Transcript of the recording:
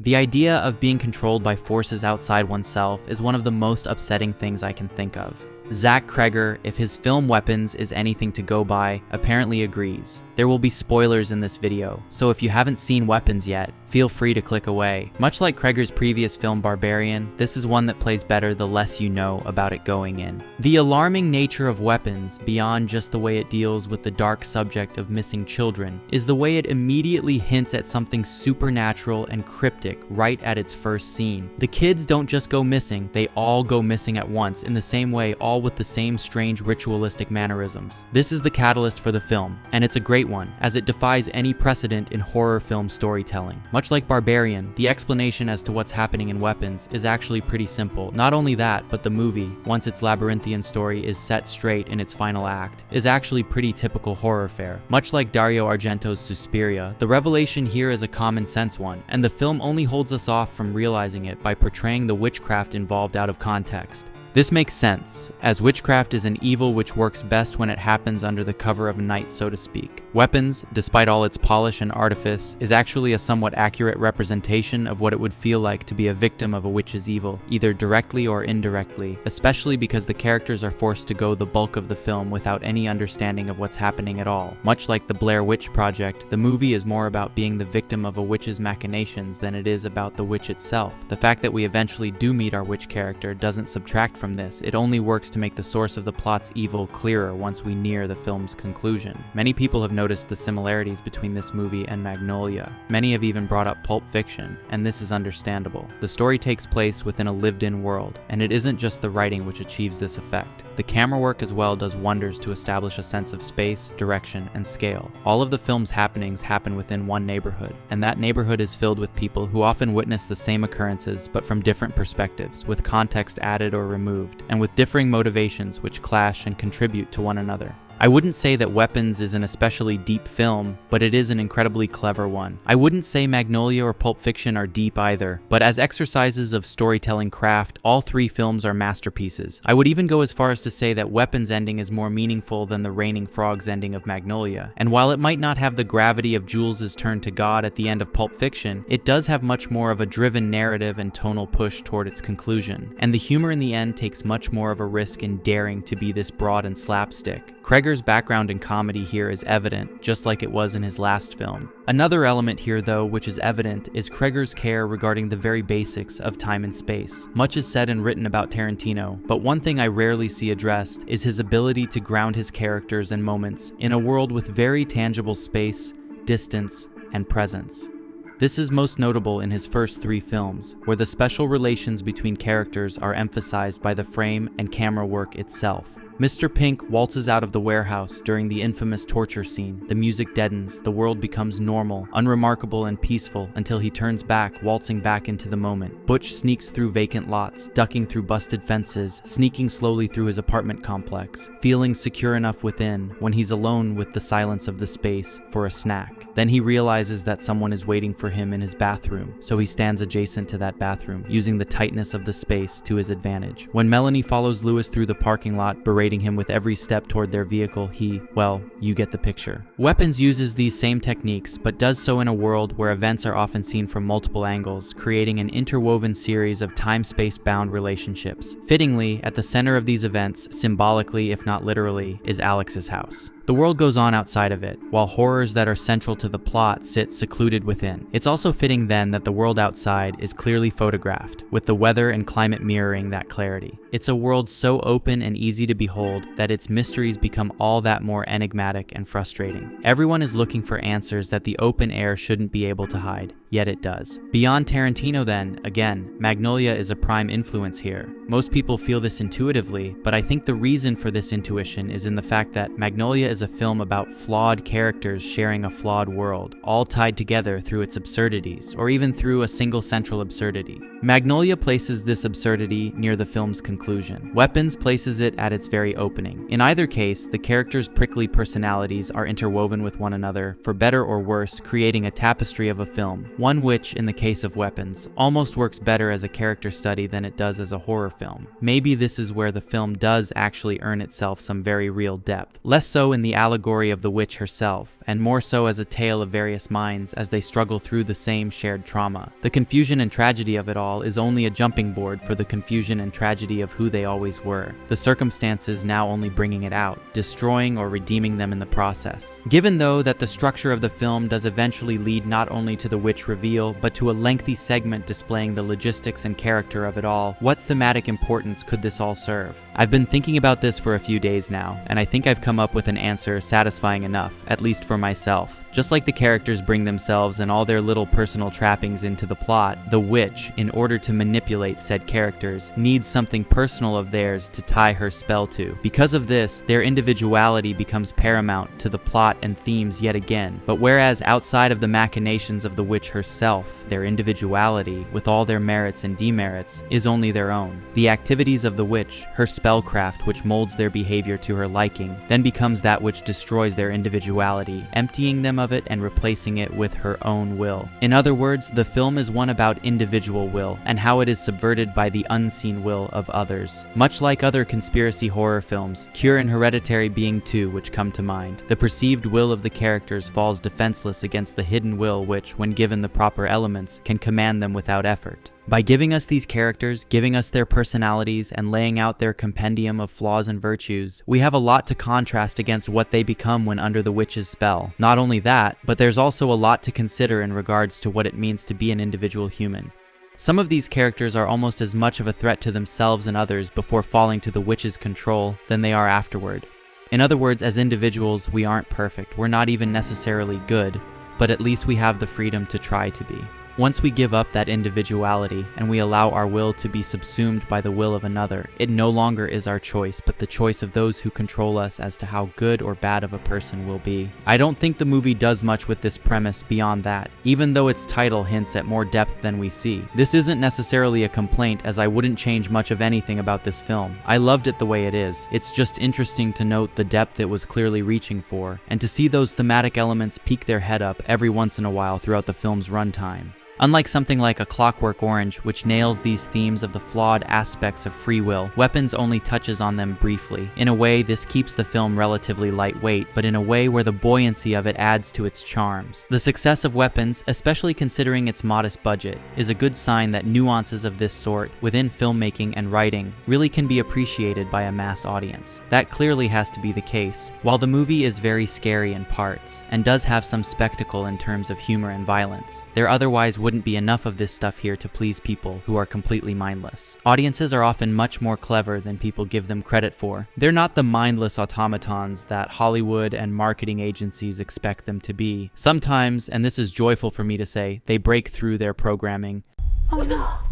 The idea of being controlled by forces outside oneself is one of the most upsetting things I can think of. Zach Cregger, if his film Weapons is anything to go by, apparently agrees. There will be spoilers in this video, so if you haven't seen Weapons yet, feel free to click away. Much like Cregger's previous film Barbarian, this is one that plays better the less you know about it going in. The alarming nature of Weapons, beyond just the way it deals with the dark subject of missing children, is the way it immediately hints at something supernatural and cryptic right at its first scene. The kids don't just go missing, they all go missing at once in the same way, all with the same strange ritualistic mannerisms. This is the catalyst for the film, and it's a great one, as it defies any precedent in horror film storytelling. Much like Barbarian, the explanation as to what's happening in Weapons is actually pretty simple. Not only that, but the movie, once its labyrinthian story is set straight in its final act, is actually pretty typical horror fare. Much like Dario Argento's Suspiria, the revelation here is a common sense one, and the film only holds us off from realizing it by portraying the witchcraft involved out of context. This makes sense, as witchcraft is an evil which works best when it happens under the cover of night, so to speak. Weapons, despite all its polish and artifice, is actually a somewhat accurate representation of what it would feel like to be a victim of a witch's evil, either directly or indirectly, especially because the characters are forced to go the bulk of the film without any understanding of what's happening at all. Much like the Blair Witch Project, the movie is more about being the victim of a witch's machinations than it is about the witch itself. The fact that we eventually do meet our witch character doesn't subtract from this, it only works to make the source of the plot's evil clearer once we near the film's conclusion. Many people have noticed the similarities between this movie and Magnolia. Many have even brought up Pulp Fiction, and this is understandable. The story takes place within a lived-in world, and it isn't just the writing which achieves this effect. The camera work as well does wonders to establish a sense of space, direction, and scale. All of the film's happenings happen within one neighborhood, and that neighborhood is filled with people who often witness the same occurrences but from different perspectives, with context added or removed, and with differing motivations which clash and contribute to one another. I wouldn't say that Weapons is an especially deep film, but it is an incredibly clever one. I wouldn't say Magnolia or Pulp Fiction are deep either, but as exercises of storytelling craft, all three films are masterpieces. I would even go as far as to say that Weapons' ending is more meaningful than the Raining Frogs ending of Magnolia. And while it might not have the gravity of Jules' turn to God at the end of Pulp Fiction, it does have much more of a driven narrative and tonal push toward its conclusion. And the humor in the end takes much more of a risk in daring to be this broad and slapstick. Cregger's background in comedy here is evident, just like it was in his last film. Another element here, though, which is evident, is Cregger's care regarding the very basics of time and space. Much is said and written about Tarantino, but one thing I rarely see addressed is his ability to ground his characters and moments in a world with very tangible space, distance, and presence. This is most notable in his first three films, where the special relations between characters are emphasized by the frame and camera work itself. Mr. Pink waltzes out of the warehouse during the infamous torture scene. The music deadens, the world becomes normal, unremarkable and peaceful until he turns back, waltzing back into the moment. Butch sneaks through vacant lots, ducking through busted fences, sneaking slowly through his apartment complex, feeling secure enough within when he's alone with the silence of the space for a snack. Then he realizes that someone is waiting for him in his bathroom, so he stands adjacent to that bathroom, using the tightness of the space to his advantage. When Melanie follows Lewis through the parking lot, berating him with every step toward their vehicle, well, you get the picture. Weapons uses these same techniques, but does so in a world where events are often seen from multiple angles, creating an interwoven series of time-space bound relationships. Fittingly, at the center of these events, symbolically if not literally, is Alex's house. The world goes on outside of it, while horrors that are central to the plot sit secluded within. It's also fitting then that the world outside is clearly photographed, with the weather and climate mirroring that clarity. It's a world so open and easy to behold that its mysteries become all that more enigmatic and frustrating. Everyone is looking for answers that the open air shouldn't be able to hide, yet it does. Beyond Tarantino then, again, Magnolia is a prime influence here. Most people feel this intuitively, but I think the reason for this intuition is in the fact that Magnolia is a film about flawed characters sharing a flawed world, all tied together through its absurdities, or even through a single central absurdity. Magnolia places this absurdity near the film's conclusion. Weapons places it at its very opening. In either case, the characters' prickly personalities are interwoven with one another, for better or worse, creating a tapestry of a film, one which, in the case of Weapons, almost works better as a character study than it does as a horror film. Maybe this is where the film does actually earn itself some very real depth. Less so in than the allegory of the witch herself, and more so as a tale of various minds as they struggle through the same shared trauma. The confusion and tragedy of it all is only a jumping board for the confusion and tragedy of who they always were, the circumstances now only bringing it out, destroying or redeeming them in the process. Given though that the structure of the film does eventually lead not only to the witch reveal, but to a lengthy segment displaying the logistics and character of it all, what thematic importance could this all serve? I've been thinking about this for a few days now, and I think I've come up with an answer satisfying enough, at least for myself. Just like the characters bring themselves and all their little personal trappings into the plot, the witch, in order to manipulate said characters, needs something personal of theirs to tie her spell to. Because of this, their individuality becomes paramount to the plot and themes yet again. But whereas outside of the machinations of the witch herself, their individuality, with all their merits and demerits, is only their own. The activities of the witch, her spellcraft which molds their behavior to her liking, then becomes that which destroys their individuality, emptying them of it and replacing it with her own will. In other words, the film is one about individual will, and how it is subverted by the unseen will of others. Much like other conspiracy horror films, Cure and Hereditary being two which come to mind, the perceived will of the characters falls defenseless against the hidden will which, when given the proper elements, can command them without effort. By giving us these characters, giving us their personalities, and laying out their compendium of flaws and virtues, we have a lot to contrast against what they become when under the witch's spell. Not only that, but there's also a lot to consider in regards to what it means to be an individual human. Some of these characters are almost as much of a threat to themselves and others before falling to the witch's control than they are afterward. In other words, as individuals, we aren't perfect, we're not even necessarily good, but at least we have the freedom to try to be. Once we give up that individuality and we allow our will to be subsumed by the will of another, it no longer is our choice, but the choice of those who control us as to how good or bad of a person we'll be. I don't think the movie does much with this premise beyond that, even though its title hints at more depth than we see. This isn't necessarily a complaint, as I wouldn't change much of anything about this film. I loved it the way it is. It's just interesting to note the depth it was clearly reaching for, and to see those thematic elements peek their head up every once in a while throughout the film's runtime. Unlike something like A Clockwork Orange, which nails these themes of the flawed aspects of free will, Weapons only touches on them briefly. In a way, this keeps the film relatively lightweight, but in a way where the buoyancy of it adds to its charms. The success of Weapons, especially considering its modest budget, is a good sign that nuances of this sort, within filmmaking and writing, really can be appreciated by a mass audience. That clearly has to be the case. While the movie is very scary in parts, and does have some spectacle in terms of humor and violence, there otherwise wouldn't be enough of this stuff here to please people who are completely mindless. Audiences are often much more clever than people give them credit for. They're not the mindless automatons that Hollywood and marketing agencies expect them to be. Sometimes, and this is joyful for me to say, they break through their programming. Oh no.